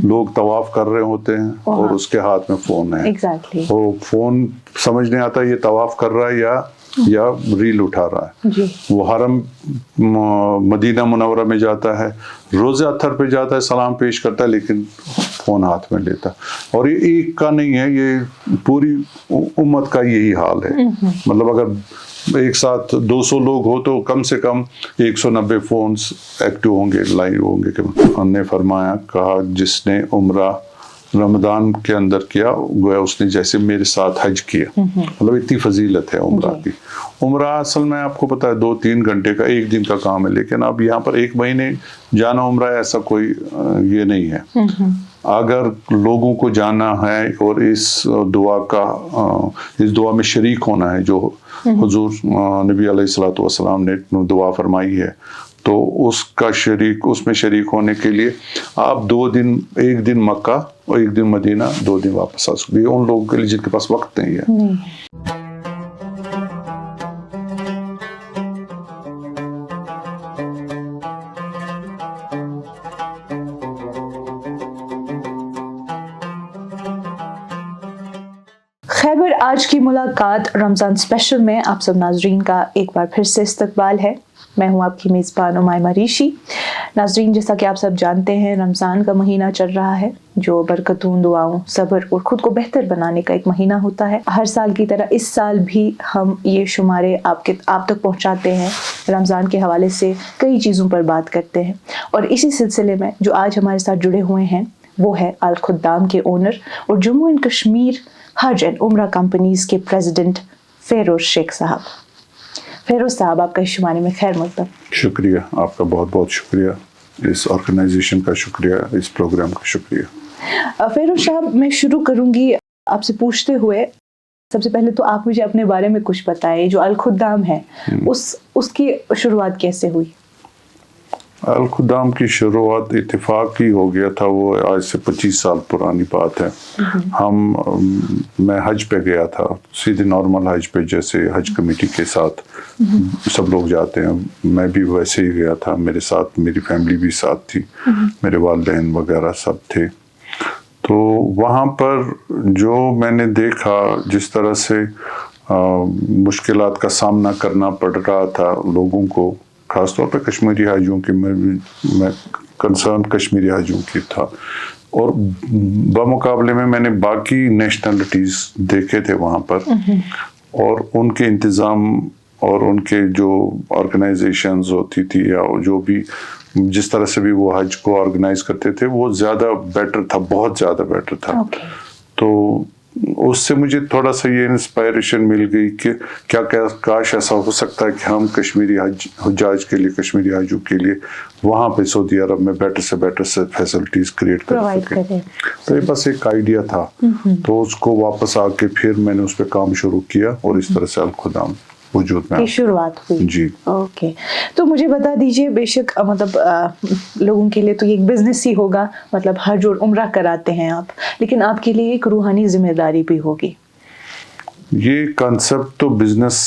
لوگ طواف کر رہے ہوتے ہیں اور اس کے ہاتھ میں فون ہے. وہ فون سمجھ نہیں آتا یہ طواف کر رہا ہے یا ریل اٹھا رہا ہے. وہ حرم مدینہ منورہ میں جاتا ہے, روزہ اطہر پہ جاتا ہے, سلام پیش کرتا ہے, لیکن فون ہاتھ میں لیتا. اور یہ ایک کا نہیں ہے, یہ پوری امت کا یہی حال ہے. مطلب اگر ایک ساتھ 200 لوگ ہو تو کم سے کم 190 فونز ایکٹیو ہوں گے, لائیو ہوں گے. کہ ہم نے فرمایا, کہا جس نے عمرہ رمضان کے اندر کیا گویا اس نے جیسے میرے ساتھ حج کیا. مطلب اتنی فضیلت ہے عمرہ کی. عمرہ اصل میں آپ کو پتا ہے 2-3 گھنٹے کا, 1 دن کا کام ہے, لیکن اب یہاں پر 1 مہینے جانا عمرہ ایسا کوئی یہ نہیں ہے. اگر لوگوں کو جانا ہے اور اس دعا میں شریک ہونا ہے جو حضور نبی علیہ الصلوۃ والسلام نے دعا فرمائی ہے, تو اس میں شریک ہونے کے لیے آپ 2 دن, 1 دن مکہ اور 1 دن مدینہ, 2 دن واپس آ سکتے. ان لوگوں کے لیے جن کے پاس وقت نہیں ہے. خیبر, آج کی ملاقات رمضان اسپیشل میں آپ سب ناظرین کا ایک بار پھر سے استقبال ہے. میں ہوں آپ کی میزبان امائمہ ریشی. ناظرین, جیسا کہ آپ سب جانتے ہیں, رمضان کا مہینہ چل رہا ہے جو برکتوں, دعاؤں, صبر اور خود کو بہتر بنانے کا ایک مہینہ ہوتا ہے. ہر سال کی طرح اس سال بھی ہم یہ شمارے آپ تک پہنچاتے ہیں. رمضان کے حوالے سے کئی چیزوں پر بات کرتے ہیں, اور اسی سلسلے میں جو آج ہمارے ساتھ جڑے ہوئے ہیں وہ ہے الخدام کے اونر اور Jammu and Kashmir Hajj and عمرہ کمپنیز کے پریزیڈنٹ فیروز شیخ صاحب. فیروز صاحب, آپ کا اس شمارے میں خیر مقدم. شکریہ, آپ کا بہت بہت شکریہ, اس آرگنائزیشن کا شکریہ, اس پروگرام کا شکریہ. فیروز صاحب, میں شروع کروں گی آپ سے پوچھتے ہوئے. سب سے پہلے تو آپ مجھے اپنے بارے میں کچھ بتائیں. جو الخدام ہے اس کی شروعات کیسے ہوئی؟ الخدام کی شروعات اتفاق ہی ہو گیا تھا. وہ آج سے 25 سال پرانی بات ہے. میں حج پہ گیا تھا, سیدھے نارمل حج پہ, جیسے حج کمیٹی کے ساتھ سب لوگ جاتے ہیں. میں بھی ویسے ہی گیا تھا, میرے ساتھ میری فیملی بھی ساتھ تھی, میرے والدین وغیرہ سب تھے. تو وہاں پر جو میں نے دیکھا, جس طرح سے مشکلات کا سامنا کرنا پڑ رہا تھا لوگوں کو, خاص طور پہ کشمیری حاجیوں کی, میں کنسرن کشمیری حاجیوں کی تھا. اور بمقابلے میں نے باقی نیشنلٹیز دیکھے تھے وہاں پر, اور ان کے انتظام اور ان کے جو آرگنائزیشنز ہوتی تھی یا جو بھی جس طرح سے بھی وہ حج کو آرگنائز کرتے تھے, وہ زیادہ بیٹر تھا, بہت زیادہ بیٹر تھا. تو اس سے مجھے تھوڑا سا یہ انسپائریشن مل گئی کہ کیا کاش ایسا ہو سکتا ہے کہ ہم کشمیری حجاج کے لیے, کشمیری حاجوں کے لیے وہاں پہ سعودی عرب میں بیٹر سے فیسلٹیز کریٹ کر سکیں. تو یہ بس ایک آئیڈیا تھا. تو اس کو واپس آ کے پھر میں نے اس پہ کام شروع کیا, اور اس طرح سے الخدام وجود میں شروعات ہوئی. جی اوکے, تو مجھے بتا دیجئے, بے شک مطلب لوگوں کے لیے تو یہ ایک بزنس ہی ہوگا, مطلب حج اور عمرہ کراتے ہیں آپ, لیکن آپ کے لیے ایک روحانی ذمہ داری بھی ہوگی. یہ کانسیپٹ تو بزنس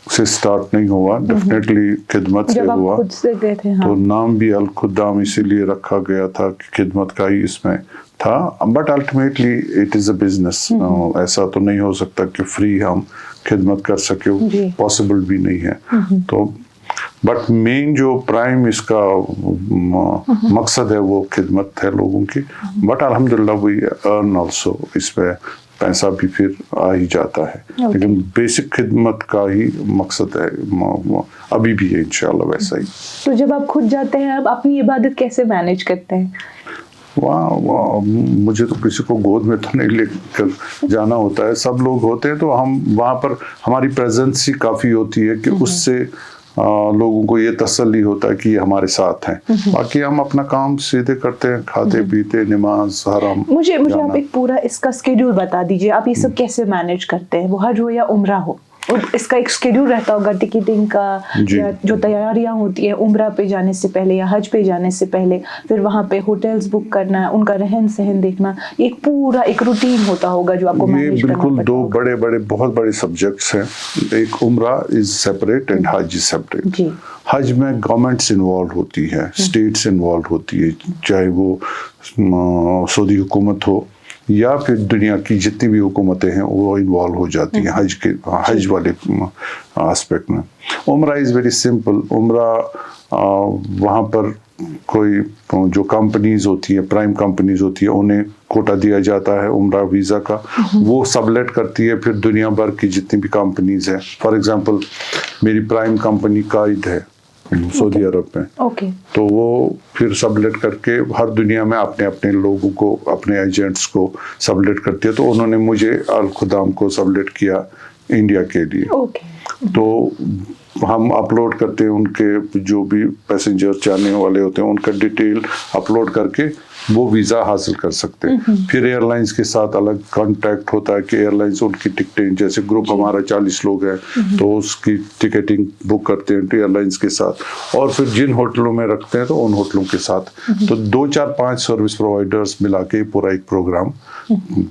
سے سٹارٹ نہیں ہوا, ڈیفینیٹلی خدمت سے ہوا. خود سے گئے تھے, تو نام بھی الخدام اسی لیے رکھا گیا تھا کہ خدمت کا ہی اس میں تھا. But ultimately it is a business. ایسا تو نہیں ہو سکتا کہ فری ہم خدمت کر سکے, پاسبل بھی نہیں ہے. تو بٹ مین جو پرائم اس کا مقصد ہے وہ خدمت ہے لوگوں کی. بٹ الحمدللہ وی ارن آلسو, اس پہ پیسہ بھی پھر آ ہی جاتا ہے, لیکن بیسک خدمت کا ہی مقصد ہے, ابھی بھی ہے انشاءاللہ ویسا ہی. تو جب آپ خود جاتے ہیں, آپ اپنی عبادت کیسے مینیج کرتے ہیں؟ وہاں مجھے تو کسی کو گود میں تو نہیں لے کر جانا ہوتا ہے, سب لوگ ہوتے ہیں, تو ہم وہاں پر ہماری پریزنس ہی کافی ہوتی ہے کہ اس سے لوگوں کو یہ تسلی ہوتا ہے کہ یہ ہمارے ساتھ ہیں. باقی ہم اپنا کام سیدھے کرتے ہیں, کھاتے پیتے, نماز, حرم. مجھے آپ ایک پورا اس کا اسکیڈول بتا دیجئے, آپ یہ سب کیسے مینیج کرتے ہیں, وہ حج ہو یا عمرہ ہو؟ और इसका एक शेड्यूल रहता होगा टिकटिंग का, जी। या जो तैयारियां होती है उम्रा पे जाने से पहले या हज पे जाने से पहले, फिर वहाँ पे होटल्स बुक करना, उनका रहन सहन देखना, एक पूरा एक रूटीन होता होगा जो आपको ये मैनेज करना बिल्कुल पड़ता दो होगा। बड़े बड़े बहुत बड़े सब्जेक्ट्स हैं। एक उम्रा इज सेपरेट एंड हज इज सेपरेट। जी। हज में गवर्नमेंट्स इन्वॉल्व होती है, स्टेट्स इन्वॉल्व होती है, चाहे वो सऊदी हुकूमत हो या फिर दुनिया की जितनी भी हुकूमतें हैं वो इन्वॉल्व हो जाती हैं हज वाले एस्पेक्ट में। उम्रा इज़ वेरी सिंपल। उम्रा वहाँ पर कोई जो कंपनीज होती है, प्राइम कंपनीज होती है, उन्हें कोटा दिया जाता है उम्रा वीज़ा का, वो सबलेट करती है फिर दुनिया भर की जितनी भी कंपनीज हैं। फॉर एग्जांपल मेरी प्राइम कंपनी काइद है सऊदी अरब में, ओके। तो वो फिर सबलेट करके हर दुनिया में अपने अपने लोगों को, अपने एजेंट्स को सबलेट करती है। तो उन्होंने मुझे अल खुदाम को सबलेट किया इंडिया के लिए। ओके। तो हम अपलोड करते हैं उनके जो भी पैसेंजर जाने वाले होते हैं उनका डिटेल अपलोड करके वो वीज़ा हासिल कर सकते हैं। फिर एयरलाइंस के साथ अलग कांटेक्ट होता है कि एयरलाइंस उनकी टिकटें, जैसे ग्रुप हमारा 40 लोग हैं तो उसकी टिकटिंग बुक करते हैं एयरलाइंस के साथ, और फिर जिन होटलों में रखते हैं तो उन होटलों के साथ। तो 2 4 5 सर्विस प्रोवाइडर्स मिला के पूरा एक प्रोग्राम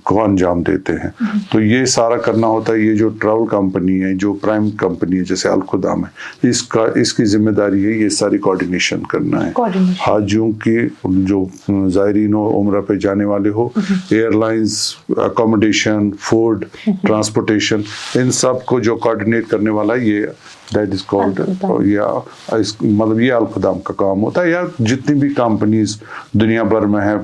को अंजाम देते हैं। तो ये सारा करना होता है। ये जो ट्रैवल कंपनी है, जो प्राइम कंपनी है जैसे अल खुदाम है, इसकी जिम्मेदारी है ये सारी कोऑर्डिनेशन करना है। हाजियों की जो ज़ायरीन हो, उम्रा पे जाने वाले हो, एयरलाइंस, अकोमोडेशन, फूड, ट्रांसपोर्टेशन, इन सब को जो कोऑर्डिनेट करने वाला है ये दैट इज कॉल्ड, या मतलब ये अल खुदाम का काम होता है, या जितनी भी कंपनीज दुनिया भर में है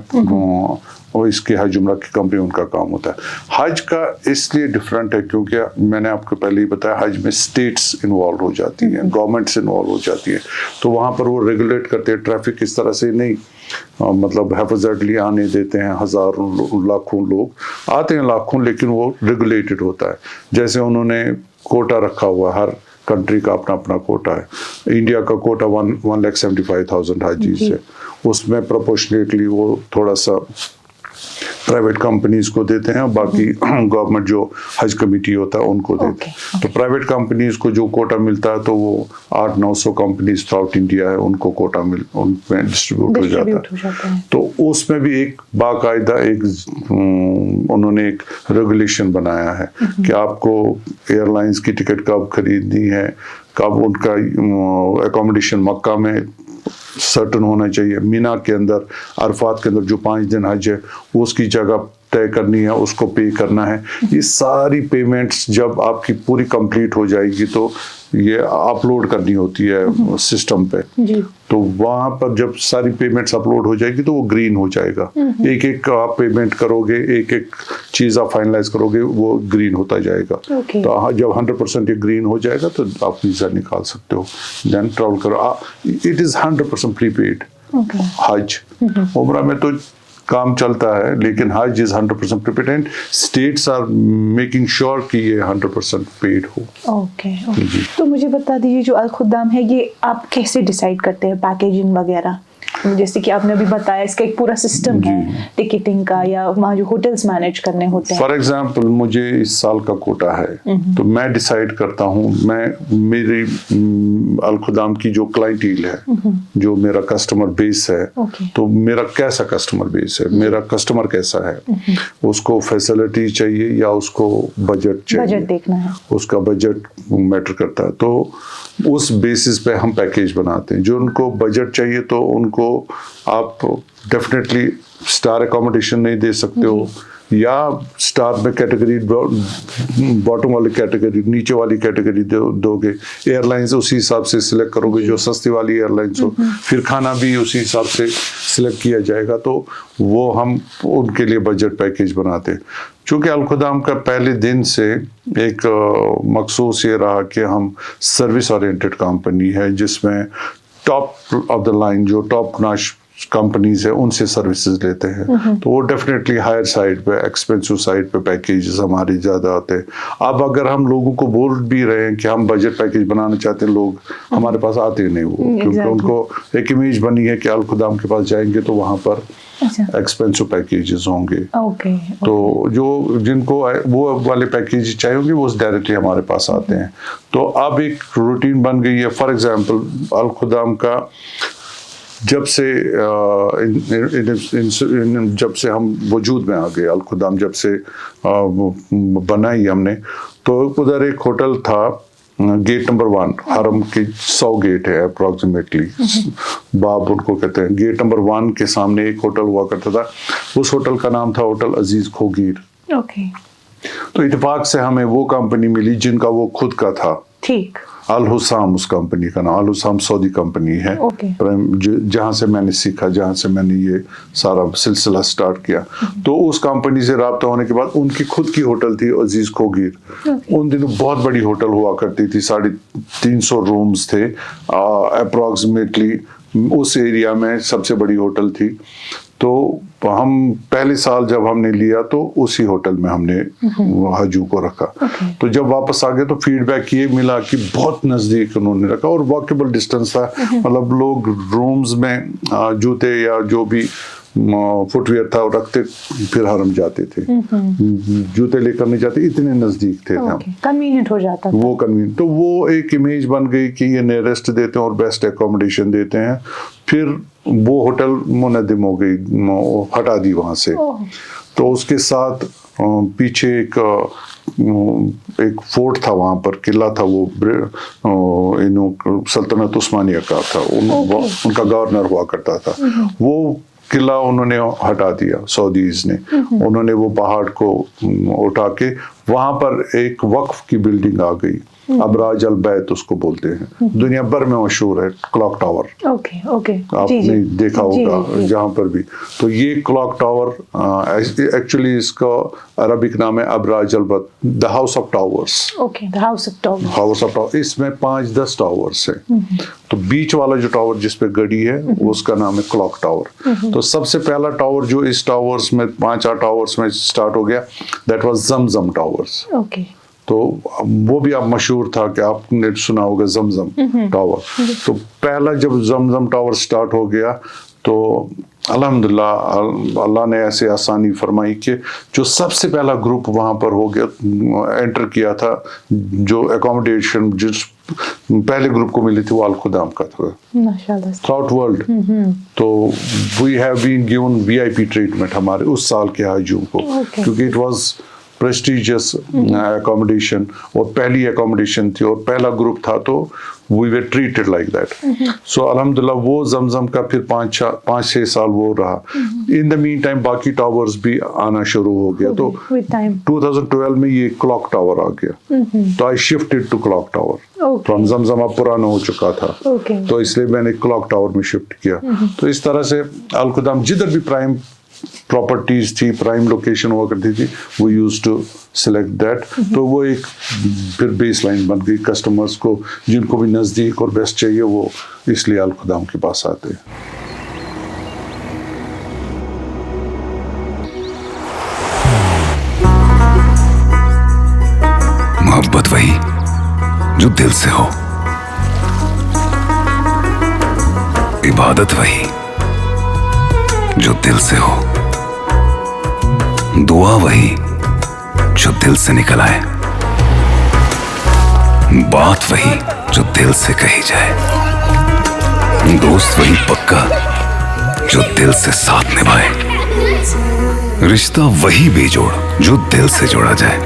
और इसके हज उम्रा की कंपनी उनका काम होता है। हज का इसलिए डिफरेंट है क्योंकि मैंने आपको पहले ही बताया हज में स्टेट्स इन्वॉल्व हो जाती हैं, गवर्नमेंट्स इन्वॉल्व हो जाती है, तो वहाँ पर वो रेगुलेट करते हैं। ट्रैफिक इस तरह से नहीं मतलब हैफजर्डली आने देते हैं। हज़ारों लाखों लोग आते हैं, लाखों, लेकिन वो रेगुलेटेड होता है। जैसे उन्होंने कोटा रखा हुआ, हर कंट्री का अपना अपना कोटा है। इंडिया का कोटा 1,75,000 हाजीज है, उसमें प्रोपोर्शनेटली वो थोड़ा सा प्राइवेट कंपनीज को देते हैं, बाकी गवर्नमेंट जो हज कमेटी होता है उनको देते हैं। तो प्राइवेट कंपनीज को जो कोटा मिलता है तो वो 800-900 कंपनीज थ्रू आउट इंडिया है, उनको कोटा उनमें डिस्ट्रीब्यूट हो जाता है। तो उसमें भी एक बाकायदा एक उन्होंने एक रेगुलेशन बनाया है कि आपको एयरलाइंस की टिकट कब खरीदनी है, कब उनका एकोमोडेशन मक्का में सर्टन होना चाहिए, मीना के अंदर, अरफात के अंदर जो 5 दिन हज है उसकी जगह तय करनी है, उसको पे करना है। ये सारी पेमेंट्स जब आपकी पूरी कंप्लीट हो जाएगी तो ये अपलोड करनी होती है सिस्टम पे। तो वहाँ पर जब सारी पेमेंट्स अपलोड हो जाएगी तो वो ग्रीन हो जाएगा। एक एक आप पेमेंट करोगे, एक एक चीज़ आप फाइनलाइज करोगे, वो ग्रीन होता जाएगा। तो जब 100% ये ग्रीन हो जाएगा तो आप वीज़ा निकाल सकते हो, देन ट्रैवल करो। It is 100% prepaid Hajj. उम्रा में तो काम चलता है, लेकिन Hajj is 100% prepaid and states are making sure कि ये 100% पेड हो। ओके। तो मुझे बता दीजिए जो अल खुदाम है ये आप कैसे डिसाइड करते हैं पैकेजिंग वगैरह? जैसे कि आपने अभी बताया इसका एक पूरा सिस्टम है टिकटिंग का, या वहाँ जो होटल्स मैनेज करने होते हैं। फॉर एग्जांपल मुझे इस साल का कोटा है तो मैं डिसाइड करता हूँ, मैं मेरी अल खुदाम की जो क्लाइंटील है, जो मेरा कस्टमर बेस है, तो मेरा कैसा कस्टमर बेस है, मेरा कस्टमर कैसा है, उसको फैसिलिटी चाहिए या उसको बजट चाहिए, बजट देखना है, उसका बजट मैटर करता है। तो उस बेसिस पे हम पैकेज बनाते हैं। जो उनको बजट चाहिए तो उनको आप डेफिनेटली स्टार एकोमोडेशन नहीं दे सकते हो, या स्टार में कैटेगरी बॉटम वाली कैटेगरी, नीचे वाली कैटेगरी दोगे। एयरलाइंस उसी हिसाब से सिलेक्ट करोगे जो सस्ती वाली एयरलाइंस हो, फिर खाना भी उसी हिसाब से सिलेक्ट किया जाएगा। तो वो हम उनके लिए बजट पैकेज बनाते हैं। चूँकि अल खुदाम का पहले दिन से एक मखसूस ये रहा कि हम सर्विस ओरिएंटेड कंपनी है जिसमें टॉप ऑफ द लाइन जो टॉप नॉच कंपनीज है उनसे सर्विसेज लेते हैं, तो वो डेफिनेटली हायर साइड पे, एक्सपेंसिव साइड पे पैकेजेस हमारे ज़्यादा आते हैं. अब अगर हम लोगों को बोल भी रहे हैं कि हम बजट पैकेज बनाना चाहते हैं, लोग हमारे पास आते नहीं वो, क्योंकि उनको एक इमेज बनी है कि अल खुदाम के पास जाएंगे तो वहाँ पर एक्सपेंसिव पैकेजेस होंगे. तो जो जिनको वो वाले पैकेज चाहिए होंगे वो डायरेक्टली हमारे पास आते हैं. तो अब एक रूटीन बन गई है. फॉर एग्जांपल अल खुदाम का जब से हम वजूद में आ गए, अल खुदाम जब से बनाई हमने, तो उधर एक होटल था गेट नंबर 1, हरम के 100 गेट है अप्रॉक्सीमेटली, बाब उनको कहते हैं. गेट नंबर 1 के सामने एक होटल हुआ करता था. उस होटल का नाम था होटल अजीज खोगीर. तो इत्तेफाक से हमें वो कंपनी मिली जिनका वो खुद का था. ठीक. अल हुसाम उस कंपनी का नाम. अल हुसाम सऊदी कंपनी है, जहाँ से मैंने सीखा, जहाँ से मैंने ये सारा सिलसिला स्टार्ट किया. तो उस कंपनी से राब्ता होने के बाद उनकी खुद की होटल थी अजीज खोगीर. उन दिनों बहुत बड़ी होटल हुआ करती थी, 350 रूम्स थे अप्रॉक्सीमेटली. उस एरिया में सबसे बड़ी होटल थी. तो हम पहले साल जब हमने लिया तो उसी होटल में हमने हजू को रखा. तो जब वापस आ गए तो फीडबैक ये मिला कि बहुत नज़दीक उन्होंने रखा और वॉकेबल डिस्टेंस था. मतलब लोग रूम्स में जूते या जो भी फुटवेयर था रखते, फिर हरम जाते थे. जूते लेकर नहीं जाते, इतने नज़दीक थे हम. कन्वीनियंट हो जाता था. वो कन्वीनियंट. तो वो एक इमेज बन गई कि ये नियरेस्ट देते हैं और बेस्ट एकोमोडेशन देते हैं. फिर वो होटल मुनद्दिम हो गई, हटा दी वहाँ से. तो उसके साथ पीछे एक फोर्ट था, वहाँ पर किला था, वो सल्तनत उस्मानिया का था. उनका गवर्नर हुआ करता था. वो किला उन्होंने हटा दिया सऊदीज ने. उन्होंने वो पहाड़ को उठा के वहाँ पर एक वक्फ की बिल्डिंग आ गई. अबराज अल बैत उसको बोलते हैं. दुनिया भर में मशहूर है क्लॉक टावर. आपने देखा होगा जहाँ पर भी. तो ये क्लॉक टावर एक्चुअली इसका अरबिक नाम है अबराज अल बैत, the house of towers. House of tower. इसमें 5-10 टावर्स है. तो बीच वाला जो टावर जिस पे गड़ी है उसका नाम है क्लॉक टावर. तो सबसे पहला टावर जो इस टावर्स में 5-8 टावर्स में स्टार्ट हो गया, दैट वाज जमजम टावर्स. तो वो भी आप मशहूर था कि आपने सुना होगा जमजम टावर. तो पहला जब जमजम टावर स्टार्ट हो गया तो अल्हम्दुलिल्लाह अल्लाह ने ऐसे आसानी फरमाई कि जो सबसे पहला ग्रुप वहाँ पर हो गया, एंटर किया था, जो एकोमोडेशन जिस पहले ग्रुप को मिली थी वो अल खुदाम का था थ्रू आउट वर्ल्ड. तो we have been given VIP treatment हमारे उस साल के हाजियों को, क्योंकि इट वाज प्रेस्टिजियस एकोमोडेशन और पहली एकोमोडेशन थी और पहला ग्रुप था, तो we were treated like that. So अल्हम्दुलिल्लाह वो जमजम का फिर 5-6 साल वो रहा. इन द मीन टाइम बाकी टावर्स भी आना शुरू हो गया. तो 2012 में ये क्लॉक टावर आ गया. तो I shifted to clock tower from Zamzam. अब पुराना हो चुका था, तो इसलिए मैंने क्लॉक टावर में शिफ्ट किया. तो इस तरह से अल खुदाम जिधर भी प्राइम प्रॉपर्टीज थी, प्राइम लोकेशन हुआ करती थी, वो यूज टू सिलेक्ट दैट. तो वो एक फिर बेस लाइन बन गई. कस्टमर्स को जिनको भी नज़दीक और बेस्ट चाहिए वो इसलिए अल खुदाम के पास आते हैं. मोहब्बत वही जो दिल से हो, इबादत वही जो दिल से हो, दुआ वही जो दिल से निकल आए, बात वही जो दिल से कही जाए, दोस्त वही पक्का जो दिल से साथ निभाए, रिश्ता वही बेजोड़ जो दिल से जोड़ा जाए.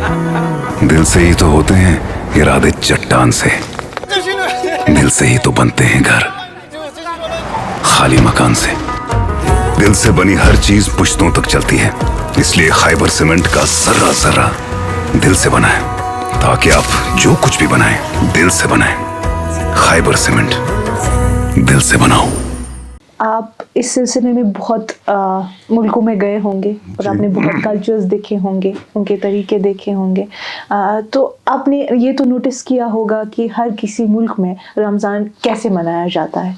दिल से ही तो होते हैं इरादे चट्टान से, दिल से ही तो बनते हैं घर खाली मकान से. दिल से बनी हर चीज पुश्तों तक चलती है, इसलिए खैबर सीमेंट का जर्रा जर्रा दिल से बना है, ताकि आप जो कुछ भी बनाएं दिल से बनाएं. खैबर सीमेंट, दिल से बनाओ. आप इस सिलसिले में बहुत मुल्कों में गए होंगे और आपने बहुत कल्चर्स देखे होंगे, उनके तरीके देखे होंगे. तो आपने ये तो नोटिस किया होगा कि हर किसी मुल्क में रमज़ान कैसे मनाया जाता है.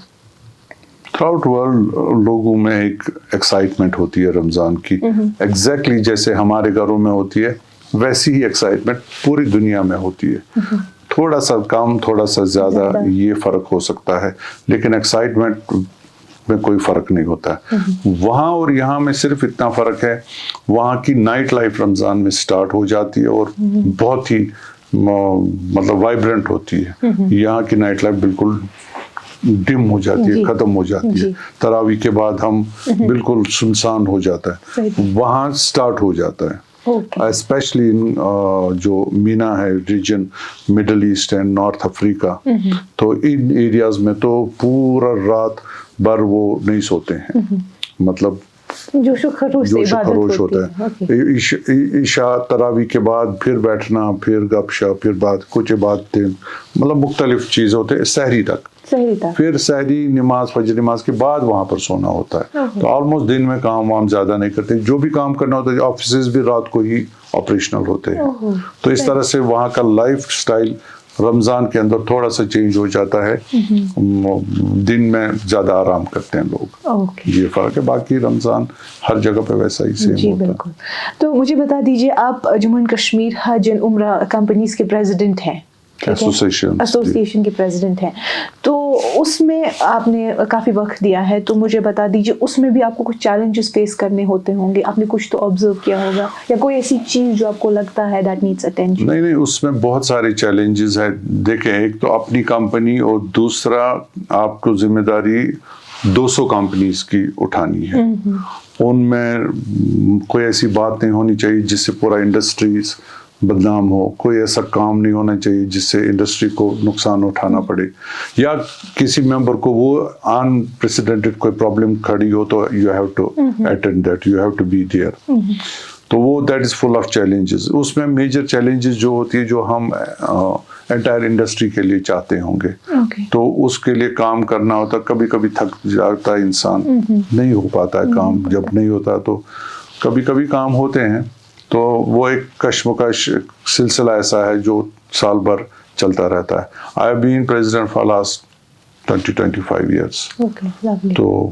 تھرو آؤٹ ورلڈ لوگوں میں ایک ایکسائٹمنٹ ہوتی ہے رمضان کی, ایگزیکٹلی جیسے ہمارے گھروں میں ہوتی ہے ویسی ہی ایکسائٹمنٹ پوری دنیا میں ہوتی ہے. تھوڑا سا کم تھوڑا سا زیادہ یہ فرق ہو سکتا ہے, لیکن ایکسائٹمنٹ میں کوئی فرق نہیں ہوتا ہے. وہاں اور یہاں میں صرف اتنا فرق ہے, وہاں کی نائٹ لائف رمضان میں سٹارٹ ہو جاتی ہے اور بہت ہی مطلب وائبرنٹ ہوتی ہے. یہاں کی نائٹ لائف بالکل ڈم ہو جاتی ہے, ختم ہو جاتی ہے. تراویح کے بعد ہم بالکل سنسان ہو جاتا ہے, وہاں سٹارٹ ہو جاتا ہے. اسپیشلی جو مینا ہے region middle east and north Africa, تو ان ایریاز میں تو پورا رات بھر وہ نہیں سوتے ہیں, مطلب جوش و خروش ہوتا ہے. عشاء تراویح کے بعد پھر بیٹھنا, پھر گپ شپ, پھر بات کچھ باتیں, مطلب مختلف چیزیں ہوتے ہیں سحری تک. پھر سحری نماز فجر نماز کے بعد وہاں پر سونا ہوتا ہے. تو آلموسٹ دن میں کام وام زیادہ نہیں کرتے, جو بھی کام کرنا ہوتا ہے آفیسز بھی رات کو ہی آپریشنل ہوتے ہیں. تو اس طرح سے وہاں کا لائف سٹائل رمضان کے اندر تھوڑا سا چینج ہو جاتا ہے. دن میں زیادہ آرام کرتے ہیں لوگ, یہ فرق ہے. باقی رمضان ہر جگہ پہ ویسا ہی سیم ہوتا ہے. بالکل. تو مجھے بتا دیجیے, آپ Jammu and Kashmir Hajj and عمرہ کمپنیز کے پریزیڈنٹ ہیں, ایسوسیشن کے پریزیڈنٹ ہیں, تو اس میں آپ نے کافی وقت دیا ہے, تو مجھے بتا دیجیے اس میں بھی آپ کو کچھ چیلنجز فیس کرنے ہوتے ہوں گے, آپ نے کچھ تو آبزرو کیا ہوگا, یا کوئی ایسی چیز جو آپ کو لگتا ہے دیٹ نیڈس اٹینشن؟ نہیں, اس میں بہت سارے چیلنجز ہیں. دیکھیں, ایک تو اپنی کمپنی, اور دوسرا آپ کو ذمہ داری 200 کمپنیز کی اٹھانی ہے. ان میں کوئی ایسی بات نہیں ہونی چاہیے جس سے پورا انڈسٹریز بدنام ہو, کوئی ایسا کام نہیں ہونا چاہیے جس سے انڈسٹری کو نقصان اٹھانا پڑے, یا کسی ممبر کو وہ ان پریسیڈنٹڈ کوئی پرابلم کھڑی ہو تو you have to attend that, you have to be there. تو وہ that is full of challenges. اس میں میجر چیلنجز جو ہوتی ہے جو ہم انٹائر انڈسٹری کے لیے چاہتے ہوں گے, تو اس کے لیے کام کرنا ہوتا. کبھی کبھی تھک جاتا ہے انسان, نہیں ہو پاتا ہے کام. جب نہیں ہوتا تو کبھی کبھی کام ہوتے ہیں, تو وہ ایک کشمکش سلسلہ ایسا ہے جو سال بھر چلتا رہتا ہے. I have been president for last 20-25 years. تو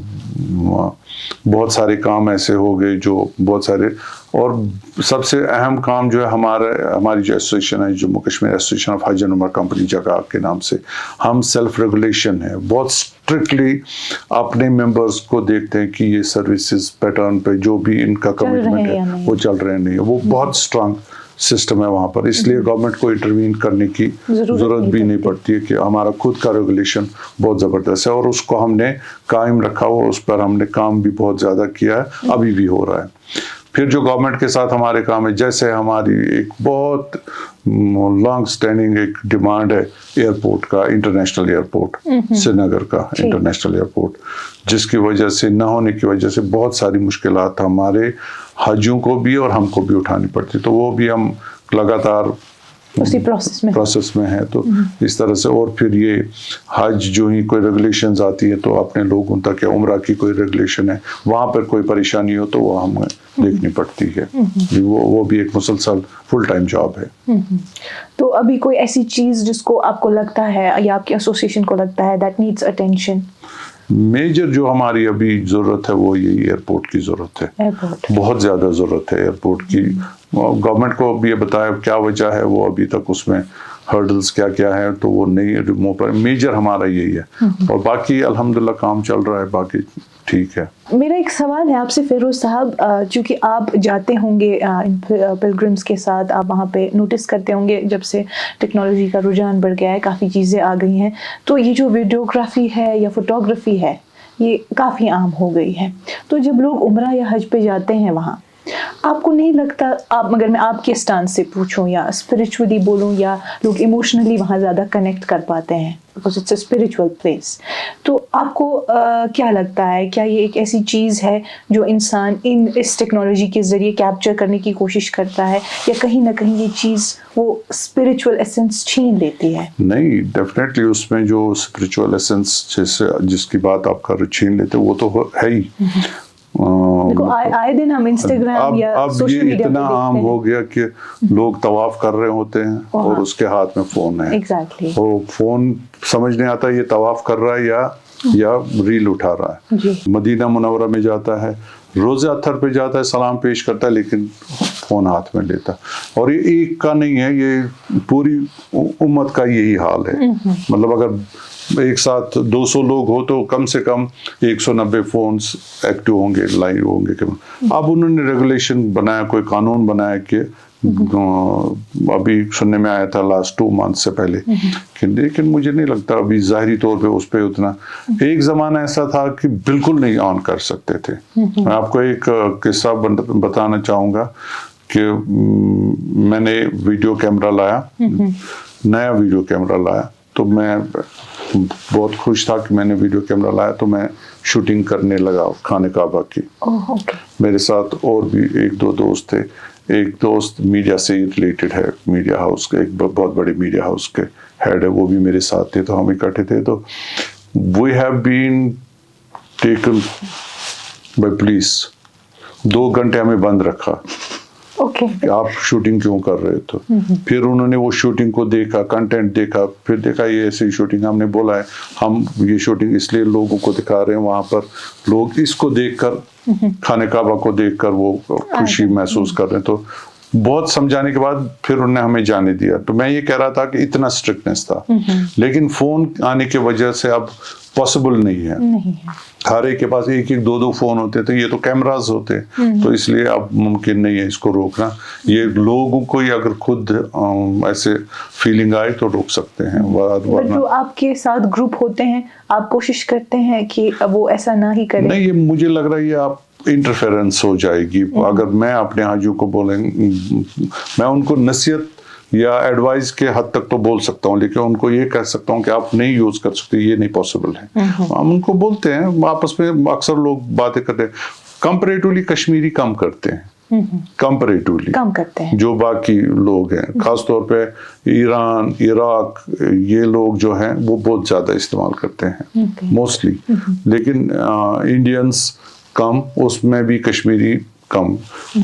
بہت سارے کام ایسے ہو گئے جو بہت سارے, اور سب سے اہم کام جو ہے ہماری جو ایسوسیشن ہے, Jammu Kashmir association of Hajj and عمرہ کمپنی جگہ کے نام سے, ہم سیلف ریگولیشن ہے, بہت اسٹرکٹلی اپنے ممبرس کو دیکھتے ہیں کہ یہ سروسز پیٹرن پہ جو بھی ان کا کمٹمنٹ ہے وہ چل رہے نہیں. وہ بہت اسٹرانگ سسٹم ہے وہاں پر, اس لیے گورنمنٹ کو انٹروین کرنے کی ضرورت بھی نہیں پڑتی ہے, کہ ہمارا خود کا ریگولیشن بہت زبردست ہے, اور اس کو ہم نے قائم رکھا ہوا, اس پر ہم نے کام بھی بہت زیادہ کیا ہے, ابھی بھی ہو رہا ہے. پھر جو گورنمنٹ کے ساتھ ہمارے کام ہے, جیسے ہماری ایک بہت لانگ سٹینڈنگ ایک ڈیمانڈ ہے ایئرپورٹ کا, انٹرنیشنل ایئرپورٹ سری نگر کا انٹرنیشنل ایئرپورٹ, جس کی وجہ سے نہ ہونے کی وجہ سے بہت ساری مشکلات ہمارے حاجیوں کو بھی اور ہم کو بھی اٹھانی پڑتی. تو وہ بھی ہم لگاتار اسی پروسیس میں ہے. تو اس طرح سے, اور پھر یہ حج جو ہی کوئی ریگولیشنز آتی ہے تو اپنے لوگوں تک, یا عمرہ کی کوئی ریگولیشن ہے وہاں پر کوئی پریشانی ہو تو وہ ہمیں دیکھنی پڑتی ہے. وہ بھی ایک مسلسل فل ٹائم جاب ہے. تو ابھی کوئی ایسی چیز جس کو آپ کو لگتا ہے یا آپ کی ایسوسیشن کو لگتا ہے دیٹ نیڈس اٹینشن؟ میجر جو ہماری ابھی ضرورت ہے وہ یہی ایئرپورٹ کی ضرورت ہے, بہت زیادہ ضرورت ہے ایئرپورٹ کی. گورنمنٹ کو اب یہ بتایا کیا وجہ ہے, وہ ابھی تک اس میں ہرڈلز کیا کیا ہے, تو وہ نہیں ریموو پر. میجر ہمارا یہی ہے, اور باقی الحمدللہ کام چل رہا ہے, باقی ٹھیک ہے. میرا ایک سوال ہے آپ سے فیروز صاحب, چونکہ آپ جاتے ہوں گے پلگرمز کے ساتھ, آپ وہاں پہ نوٹس کرتے ہوں گے جب سے ٹیکنالوجی کا رجحان بڑھ گیا ہے, کافی چیزیں آ گئی ہیں, تو یہ جو ویڈیوگرافی ہے یا فوٹوگرافی ہے یہ کافی عام ہو گئی ہے. تو جب لوگ عمرہ یا حج پہ جاتے ہیں وہاں, آپ کو نہیں لگتا, اگر میں آپ کے اسٹانس سے پوچھوں یا اسپرچولی بولوں, یا لوگ ایموشنلی وہاں زیادہ کنیکٹ کر پاتے ہیں because it's a spiritual place, تو آپ کو کیا لگتا ہے, کیا یہ ایک ایسی چیز ہے جو انسان اس ٹیکنالوجی کے ذریعے کیپچر کرنے کی کوشش کرتا ہے, یا کہیں نہ کہیں یہ چیز وہ اسپرچوئل ایسنس چھین لیتی ہے؟ نہیں, ڈیفینیٹلی اس میں جو اسپرچوئل ایسنس جس کی بات آپ کر چھین لیتے وہ تو ہے ہی. آئے دن ہم انسٹاگرام یا سوشل میڈیا اتنا عام ہو گیا کہ لوگ طواف کر رہے ہوتے ہیں اور اس کے ہاتھ میں فون ہے. ایگزیکٹلی, وہ فون سمجھ نہیں آتا یہ طواف کر رہا ہے یا या रील उठा रहा है। जी। मदीना मुनव्वरा में जाता है, रोज़े अत्थर पे जाता है, सलाम पेश करता है, लेकिन फ़ोन हाथ में लेता। और ये एक का नहीं है, ये पूरी उम्मत का यही हाल है। मतलब अगर एक साथ 200 लोग हो तो कम से कम 190 फ़ोन्स एक्टिव होंगे, लाइव होंगे। अब उन्होंने रेगुलेशन बनाया, कोई कानून बनाया कि अभी सुनने में आया था लास्ट 2 मंथ से पहले कि, लेकिन मुझे नहीं लगता अभी ज़ाहिरी तौर पे उस पे उतना। एक ज़माना ऐसा था कि बिल्कुल नहीं ऑन कर सकते थे। मैं आपको एक किस्सा बताना चाहूँगा कि मैंने वीडियो कैमरा लाया, नया वीडियो कैमरा लाया, तो मैं बहुत खुश था कि मैंने वीडियो कैमरा लाया, तो मैं शूटिंग करने लगा खाने काबा की। मेरे साथ और भी 1-2 दोस्त थे। एक दोस्त मीडिया से रिलेटेड है, मीडिया हाउस के, एक बहुत बड़े मीडिया हाउस के हेड है, वो भी मेरे साथ थे। तो हम इकट्ठे थे। तो we have been taken by police, 2 घंटे हमें बंद रखा। कि आप शूटिंग क्यों कर रहे थे। फिर उन्होंने वो शूटिंग को देखा, कंटेंट देखा, फिर देखा ये ऐसी शूटिंग। हमने बोला है हम ये शूटिंग इसलिए लोगों को दिखा रहे हैं, वहाँ पर लोग इसको देखकर, खाने काबा को देखकर वो खुशी महसूस कर रहे हैं। तो बहुत समझाने के बाद फिर उन्होंने हमें जाने दिया। तो मैं ये कह रहा था कि इतना स्ट्रिक्टनेस था, लेकिन फोन आने की वजह से अब पॉसिबल नहीं है। हर एक के पास 1-1, 2-2 फोन होते थे, ये तो कैमरास होते, तो इसलिए अब मुमकिन नहीं है इसको रोकना। ये लोगों को ही अगर खुद ऐसे फीलिंग आए तो रोक सकते हैं। जो आपके साथ ग्रुप होते हैं, आप कोशिश करते हैं कि वो ऐसा ना ही करें? नहीं, ये मुझे लग रहा है ये आप इंटरफेरेंस हो जाएगी। अगर मैं अपने हाजियों को मैं उनको नसीहत या एडवाइस के हद तक तो बोल सकता हूँ, लेकिन उनको ये कह सकता हूँ कि आप नहीं यूज कर सकते, ये नहीं पॉसिबल है। हम उनको बोलते हैं, आपस में अक्सर लोग बातें करते हैं। कंपैरेटिवली कश्मीरी कम करते हैं, कंपैरेटिवली कम करते हैं जो बाकी लोग हैं, खासतौर पे ईरान, इराक, ये लोग जो हैं वो बहुत ज्यादा इस्तेमाल करते हैं मोस्टली। लेकिन इंडियंस कम, उसमें भी कश्मीरी कम,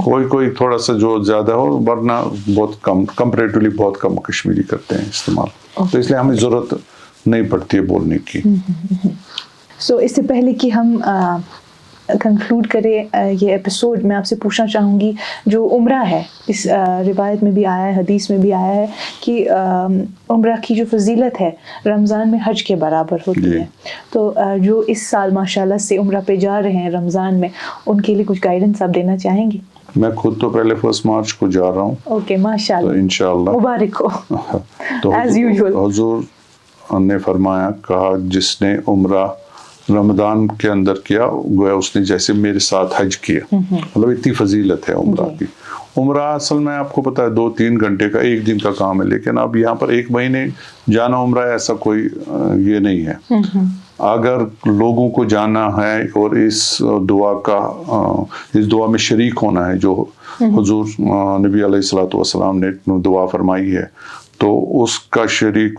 कोई थोड़ा सा जो ज्यादा हो, वरना बहुत कम, कंपैरेटिवली बहुत कम कश्मीरी करते हैं इस्तेमाल। तो इसलिए हमें जरूरत नहीं पड़ती है बोलने की। सो इससे पहले कि हम कंक्लूड करें ये एपिसोड, मैं आपसे पूछना चाहूँगी, जो उम्रा है, इस रिवायत में भी आया है, हदीस में भी आया है कि उम्रा की जो फजीलत है रमज़ान में हज के बराबर होती है। तो जो इस साल माशाल्लाह से उम्रा पे जा रहे हैं रमज़ान में, उनके लिए कुछ गाइडेंस आप देना चाहेंगे? मैं खुद तो पहले 1 मार्च को जा रहा हूँ। ओके, माशाल्लाह, तो इंशाल्लाह मुबारक हो। तो एज यूजुअल हुजूर ने फरमाया, कहा जिसने उम्रा रमदान के अंदर किया, गोया उसने जैसे मेरे साथ हज किया। मतलब इतनी फजीलत है उम्रा की। उम्रा असल में आपको पता है 2-3 घंटे का, 1 दिन का काम है, लेकिन अब यहाँ पर 1 महीने जाना उम्रा ऐसा कोई ये नहीं है। अगर लोगों को जाना है और इस दुआ में शरीक होना है जो हुजूर नबी अलैहिस्सलातु वस्सलाम ने दुआ फरमाई है, तो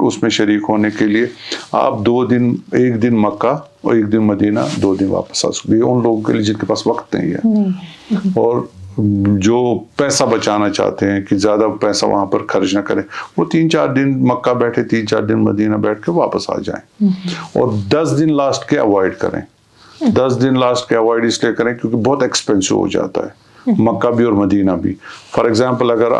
उसमें शरीक होने के लिए आप 2 दिन, 1 दिन मक्का और 1 दिन मदीना, 2 दिन वापस आ सकते हैं। उन लोगों के लिए जिनके पास वक्त नहीं है और जो पैसा बचाना चाहते हैं कि ज़्यादा पैसा वहाँ पर खर्च ना करें, वो 3-4 दिन मक्का बैठे, 3-4 दिन मदीना बैठ के वापस आ जाएं। और 10 दिन लास्ट के अवॉइड करें। 10 दिन लास्ट के अवॉइड इसलिए करें क्योंकि बहुत एक्सपेंसिव हो जाता है, मक्का भी और मदीना भी। फॉर एग्जांपल, अगर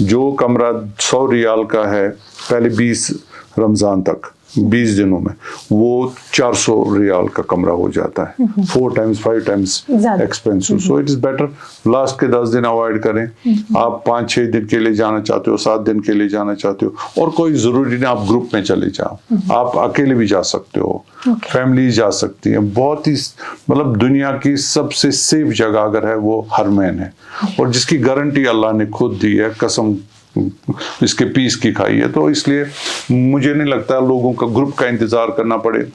जो कमरा 100 रियाल का है पहले 20 रमज़ान तक, 20 दिनों में, वो 400 रियाल का कमरा हो जाता है। 4 times 5 times expensive. So it is better last के 10 दिन अवॉइड करें। आप 5-6 दिन के लिए जाना चाहते हो, 7 दिन के लिए जाना चाहते हो, और कोई ज़रूरी नहीं आप ग्रुप में चले जाओ, आप अकेले भी जा सकते हो, फैमिली जा सकती है। बहुत ही मतलब दुनिया की सबसे सेफ जगह अगर है वो हरमैन है, और जिसकी गारंटी अल्लाह ने खुद दी है, कसम इसके पीस की खाई है। तो इसलिए मुझे नहीं लगता लोगों का ग्रुप का इंतजार करना पड़े,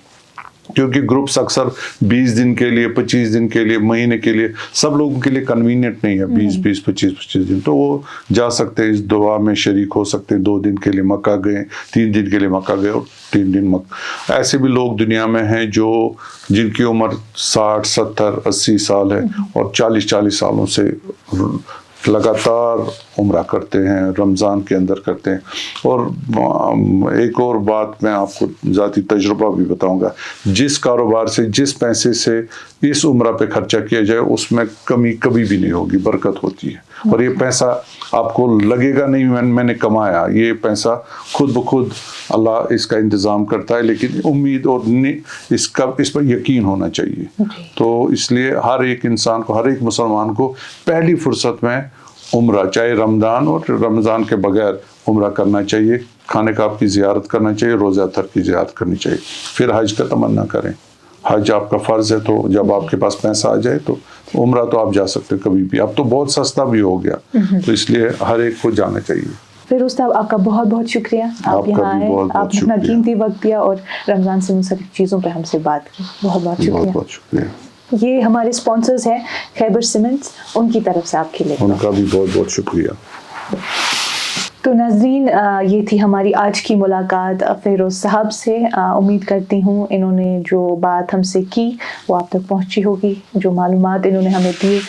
क्योंकि ग्रुप्स अक्सर 20 दिन के लिए, 25 दिन के लिए, महीने के लिए सब लोगों के लिए कन्वीनियंट नहीं है। 20-20, 25-25 दिन तो वो जा सकते हैं, इस दुआ में शरीक हो सकते हैं। 2 दिन के लिए मक्का गए, 3 दिन के लिए मक्का गए और 3 दिन मक्का। ऐसे भी लोग दुनिया में हैं जिनकी उम्र 60, 70, 80 साल है और 40 सालों से लगातार उम्रा करते हैं, रमज़ान के अंदर करते हैं। और एक और बात मैं आपको ज़ाती तजुर्बा भी बताऊंगा, जिस कारोबार से, जिस पैसे से इस उम्रा पे खर्चा किया जाए उसमें कमी कभी भी नहीं होगी, बरकत होती है। और ये पैसा आपको लगेगा नहीं मैंने कमाया, ये पैसा खुद ब खुद अल्लाह इसका इंतज़ाम करता है, लेकिन उम्मीद और इस पर यकीन होना चाहिए। तो इसलिए हर एक इंसान को, हर एक मुसलमान को पहली फुर्सत में उम्रा, चाहे रमज़ान और रमज़ान के बगैर उम्रा करना चाहिए, खाने काब की ज़ियारत करना चाहिए, रोज़ा अतर की ज़ियारत करनी चाहिए, फिर हज का तमन्ना करें। हज आपका फ़र्ज़ है, तो जब आपके पास पैसा आ जाए तो उम्रा तो आप जा सकते हैं कभी भी। अब तो बहुत सस्ता भी हो गया, तो इसलिए हर एक को जाना चाहिए। फिर उस्ताद आपका बहुत बहुत शुक्रिया, आप यहाँ आए, आपने अपना कीमती वक्त दिया और रमज़ान से मुंसलिक चीज़ों पे हमसे बात की। बहुत बहुत शुक्रिया। बहुत बहुत शुक्रिया। ये हमारे स्पॉन्सर्स हैं खैबर सीमेंट्स, उनकी तरफ से आपके लिए उनका भी बहुत बहुत शुक्रिया। तो नाज़रीन, ये थी हमारी आज की मुलाकात फ़ेरोज़ साहब से। उम्मीद करती हूँ इन्होंने जो बात हमसे की वो आप तक पहुँची होगी, जो मालूमात इन्होंने हमें दी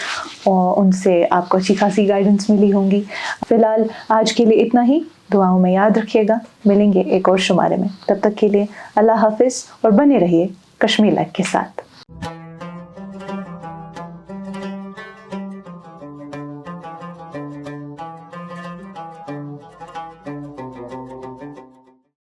और उनसे आपको अच्छी खासी गाइडेंस मिली होंगी। फ़िलहाल आज के लिए इतना ही, दुआओं में याद रखिएगा। मिलेंगे एक और शुमारे में, तब तक के लिए अल्लाह हाफ़िज़ और बने रहिए कश्मीर लाइव के साथ।